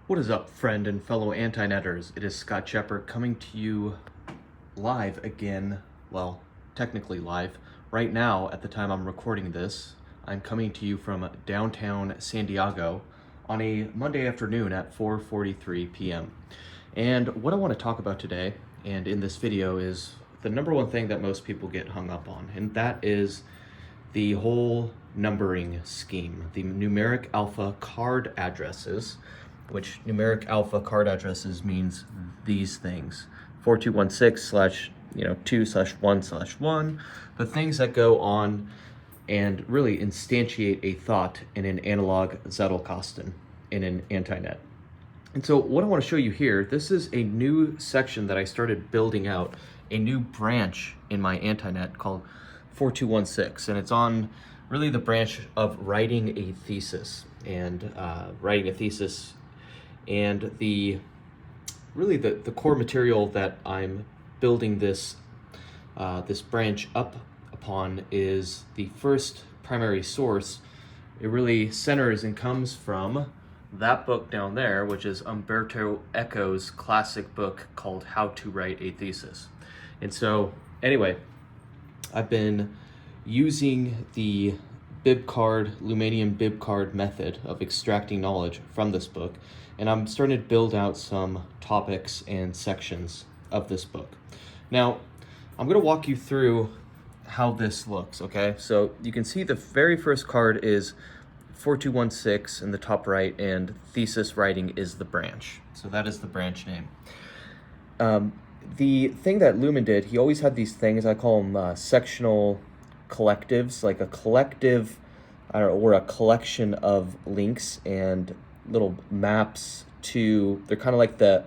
What is up, friend and fellow Antinetters? It is Scott Shepard coming to you live again. Well, technically live. Right now, at the time I'm recording this, I'm coming to you from downtown San Diego on a Monday afternoon at 4:43 p.m. And what I want to talk about today, and in this video, is the number one thing that most people get hung up on, and that is the whole numbering scheme, the numeric alpha card addresses, which numeric alpha card addresses means these things: 4216 slash 2/1/1, the things that go on and really instantiate a thought in an analog Zettelkasten in an Antinet. And so what I want to show you here, this is a new section that I started building out, a new branch in my Antinet called 4216, and it's on really the branch of writing a thesis and the core material that I'm building this branch up upon is the first primary source. It really centers and comes from that book down there, which is Umberto Eco's classic book called How to Write a Thesis. And so anyway, I've been using the Lumanian bib card method of extracting knowledge from this book, and I'm starting to build out some topics and sections of this book. Now, I'm going to walk you through how this looks, okay? So you can see the very first card is 4216 in the top right, and thesis writing is the branch. So that is the branch name. The thing that Lumen did, he always had these things, I call them sectional collectives, like a collective, or a collection of links and little maps they're kind of like the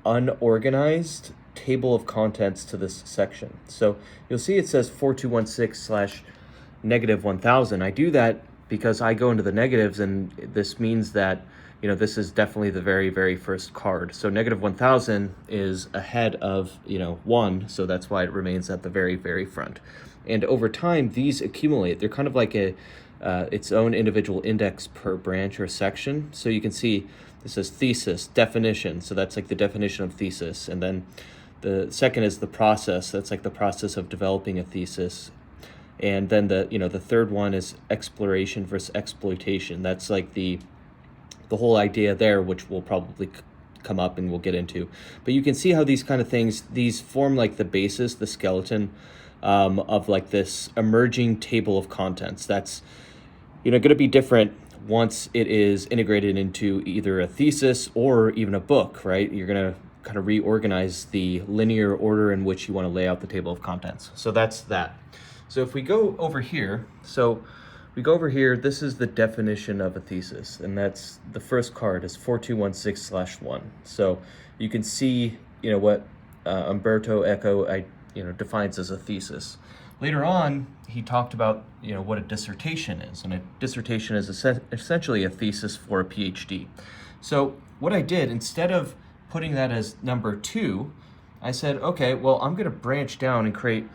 unorganized table of contents to this section. So you'll see it says 4216/-1000. I do that because I go into the negatives, and this means that this is definitely the very, very first card. So -1000 is ahead of 1, so that's why it remains at the very, very front. And over time, these accumulate. They're kind of like its own individual index per branch or section. So you can see this says thesis, definition. So that's like the definition of thesis. And then the second is the process. That's like the process of developing a thesis. And then the third one is exploration versus exploitation. That's like the whole idea there, which will probably come up and we'll get into. But you can see how these kind of things, these form like the basis, the skeleton of like this emerging table of contents. That's going to be different once it is integrated into either a thesis or even a book, right? You're going to kind of reorganize the linear order in which you want to lay out the table of contents. So that's that. So if we go over here, this is the definition of a thesis, and that's the first card is 4216/1. So you can see, what Umberto Eco defines as a thesis. Later on, he talked about, what a dissertation is, and a dissertation is essentially a thesis for a PhD. So what I did, instead of putting that as number 2, I said, okay, well, I'm going to branch down and create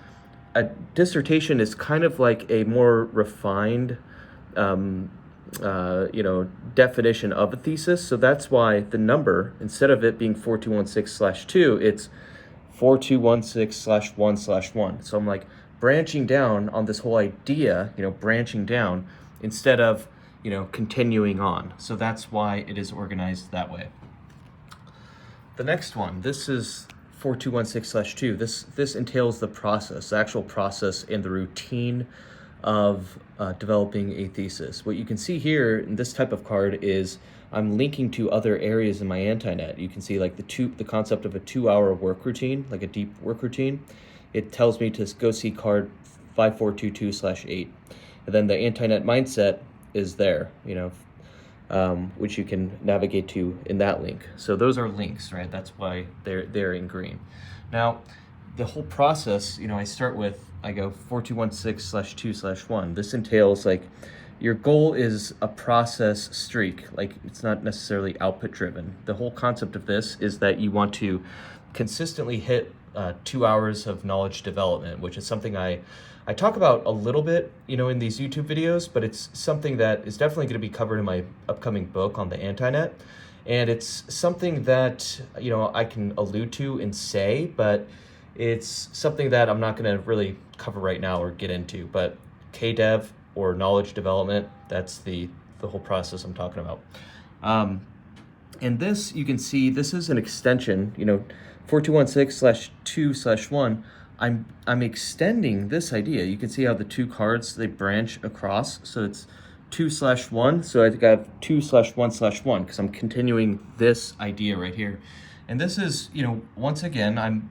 a dissertation is kind of like a more refined, definition of a thesis. So that's why the number, instead of it being 4216/2, it's 4216/1/1. So I'm like branching down on this whole idea, branching down instead of, continuing on. So that's why it is organized that way. The next one, this is 4216/2. This entails the process, the actual process and the routine of developing a thesis. What you can see here in this type of card is I'm linking to other areas in my Antinet. You can see like the concept of a 2-hour work routine, like a deep work routine. It tells me to go see card 5422/8. And then the Antinet mindset is there, which you can navigate to in that link. So those are links, right? That's why they're in green. Now, the whole process, I go 4216/2/1. This entails like your goal is a process streak. Like it's not necessarily output driven. The whole concept of this is that you want to consistently hit 2 hours of knowledge development, which is something I talk about a little bit, in these YouTube videos, but it's something that is definitely going to be covered in my upcoming book on the Antinet. And it's something that, I can allude to and say, but it's something that I'm not going to really cover right now or get into. But KDev, or knowledge development, that's the whole process I'm talking about. And this, you can see, this is an extension, 4216/2/1. I'm extending this idea. You can see how the two cards, they branch across. So it's 2/1. So I think I have 2/1/1 because I'm continuing this idea right here. And this is, once again,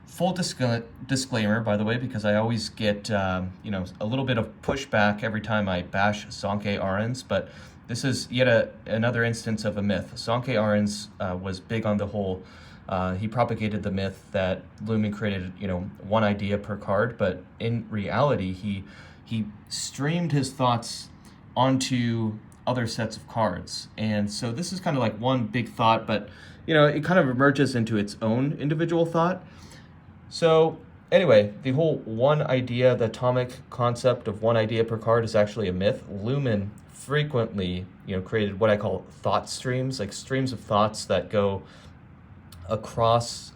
full disclaimer, by the way, because I always get, a little bit of pushback every time I bash Sankey Arens, but this is yet another instance of a myth. Sankey Arens was big on the whole. He propagated the myth that Lumen created, one idea per card, but in reality, he streamed his thoughts onto other sets of cards. And so this is kind of like one big thought, but it kind of emerges into its own individual thought. So anyway, the whole one idea, the atomic concept of one idea per card is actually a myth. Lumen frequently, created what I call thought streams, like streams of thoughts that go across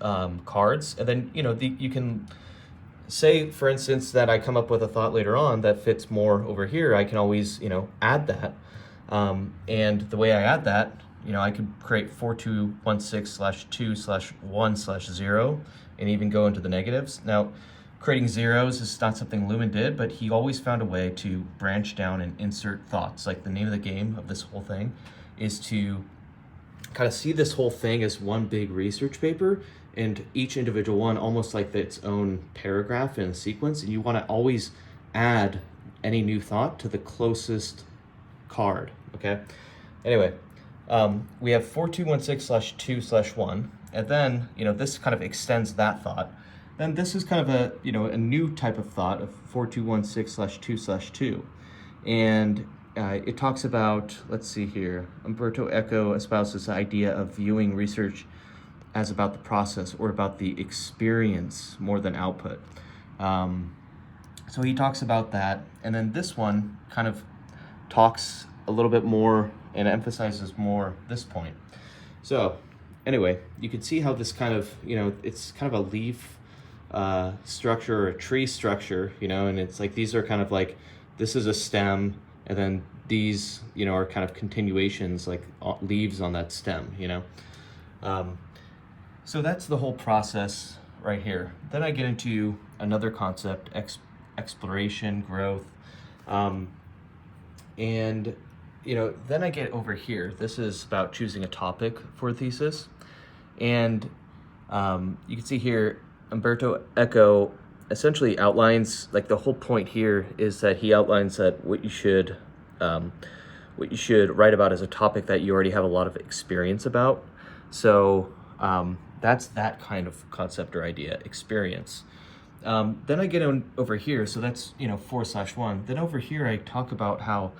cards. And then, you can say, for instance, that I come up with a thought later on that fits more over here. I can always, add that. And the way I add that, I could create 4216/2/1/0 and even go into the negatives. Now, creating zeros is not something Lumen did, but he always found a way to branch down and insert thoughts. Like the name of the game of this whole thing is to kind of see this whole thing as one big research paper, and each individual one almost like its own paragraph in a sequence. And you want to always add any new thought to the closest card, okay? Anyway, we have 4216/2/1, and then, this kind of extends that thought. Then this is kind of a new type of thought of 4216/2/2. And it talks about, let's see here, Umberto Eco espouses the idea of viewing research as about the process or about the experience more than output. So he talks about that. And then this one kind of talks a little bit more and emphasizes more this point. So anyway, you can see how this kind of, it's kind of a leaf structure or a tree structure, and it's like these are kind of like, this is a stem, and then these, are kind of continuations, like leaves on that stem, So that's the whole process right here. Then I get into another concept, exploration, growth, and then I get over here. This is about choosing a topic for a thesis, and you can see here Umberto Eco essentially outlines, like the whole point here is that he outlines that what you should write about is a topic that you already have a lot of experience about. So that's that kind of concept or idea, experience. Then I get on over here, so that's 4/1. Then over here I talk about how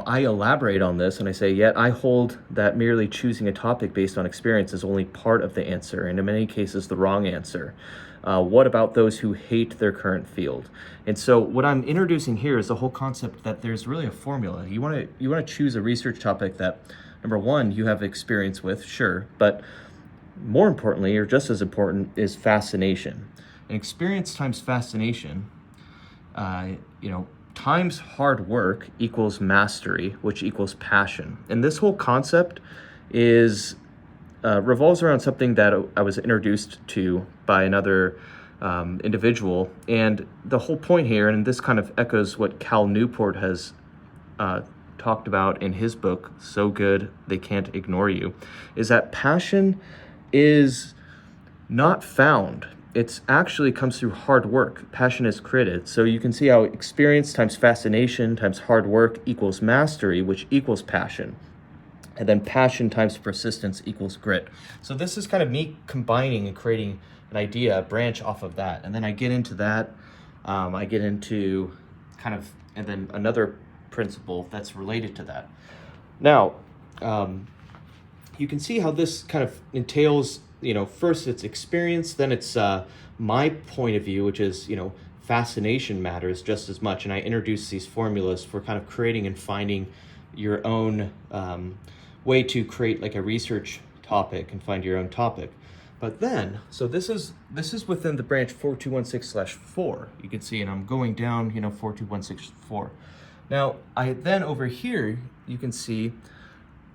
I elaborate on this and I say, yet I hold that merely choosing a topic based on experience is only part of the answer, and in many cases the wrong answer. What about those who hate their current field? And so what I'm introducing here is the whole concept that there's really a formula. You want to choose a research topic that, number one, you have experience with, sure, but more importantly, or just as important, is fascination. And experience times fascination, times hard work equals mastery, which equals passion. And this whole concept is revolves around something that I was introduced to by another individual. And the whole point here, and this kind of echoes what Cal Newport has talked about in his book, So Good They Can't Ignore You, is that passion is not found. It's actually comes through hard work. Passion is created. So you can see how experience times fascination times hard work equals mastery, which equals passion. And then passion times persistence equals grit. So this is kind of me combining and creating an idea, a branch off of that. And then I get into that. I get into and then another principle that's related to that. Now, you can see how this kind of entails, first it's experience, then it's my point of view, which is, fascination matters just as much. And I introduce these formulas for kind of creating and finding your own way to create like a research topic and find your own topic. But then, so this is within the branch 4216/4. You can see, and I'm going down, 42164. Now, I then over here, you can see,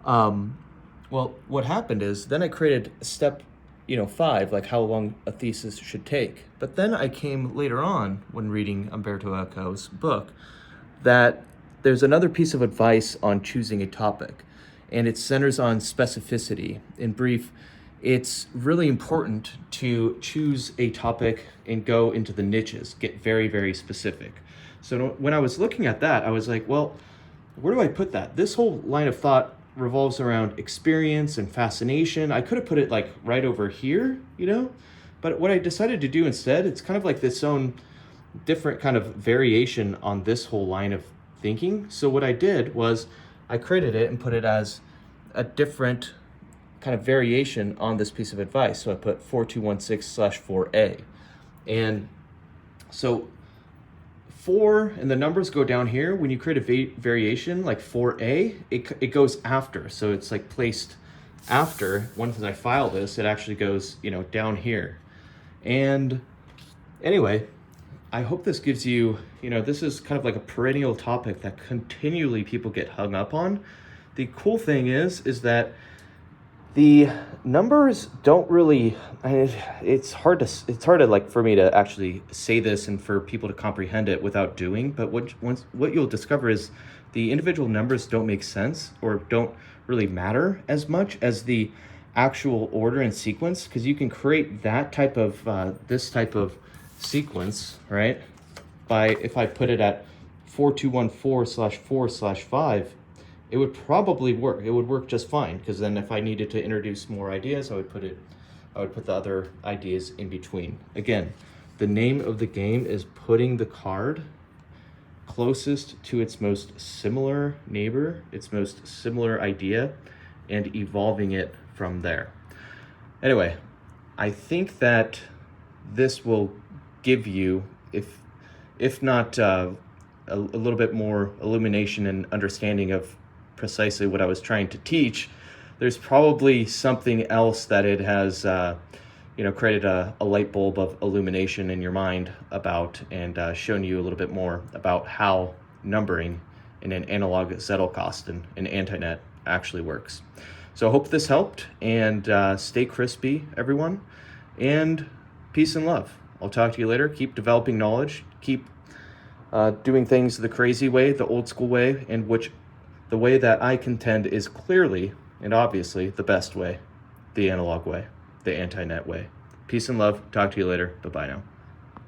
well, what happened is then I created step, 5, like how long a thesis should take. But then I came later on when reading Umberto Eco's book that there's another piece of advice on choosing a topic, and it centers on specificity. In brief, it's really important to choose a topic and go into the niches, get very, very specific. So when I was looking at that, I was like, well, where do I put that? This whole line of thought revolves around experience and fascination. I could have put it like right over here, but what I decided to do instead, it's kind of like this own different kind of variation on this whole line of thinking. So what I did was I created it and put it as a different kind of variation on this piece of advice. So I put 4216/4A. And so 4 and the numbers go down here. When you create a variation like 4A, it goes after. So it's like placed after. Once I file this, it actually goes, down here. And anyway, I hope this gives you, this is kind of like a perennial topic that continually people get hung up on. The cool thing is that the numbers don't really, it's hard to like for me to actually say this and for people to comprehend it without doing, but what you'll discover is the individual numbers don't make sense or don't really matter as much as the actual order and sequence, because you can create that type of, this type of sequence, right? If I put it at 4214/4/5, it would probably work. It would work just fine, because then if I needed to introduce more ideas, I would put the other ideas in between. Again, the name of the game is putting the card closest to its most similar neighbor, its most similar idea, and evolving it from there. Anyway, I think that this will give you, if not a little bit more illumination and understanding of precisely what I was trying to teach, there's probably something else that it has created a light bulb of illumination in your mind about, and shown you a little bit more about how numbering in an analog Zettelkasten in Antinet actually works. So I hope this helped, and stay crispy, everyone, and peace and love. I'll talk to you later. Keep developing knowledge, keep doing things the crazy way, the old school way, and the way that I contend is clearly and obviously the best way, the analog way, the Antinet way. Peace and love. Talk to you later. Bye-bye now.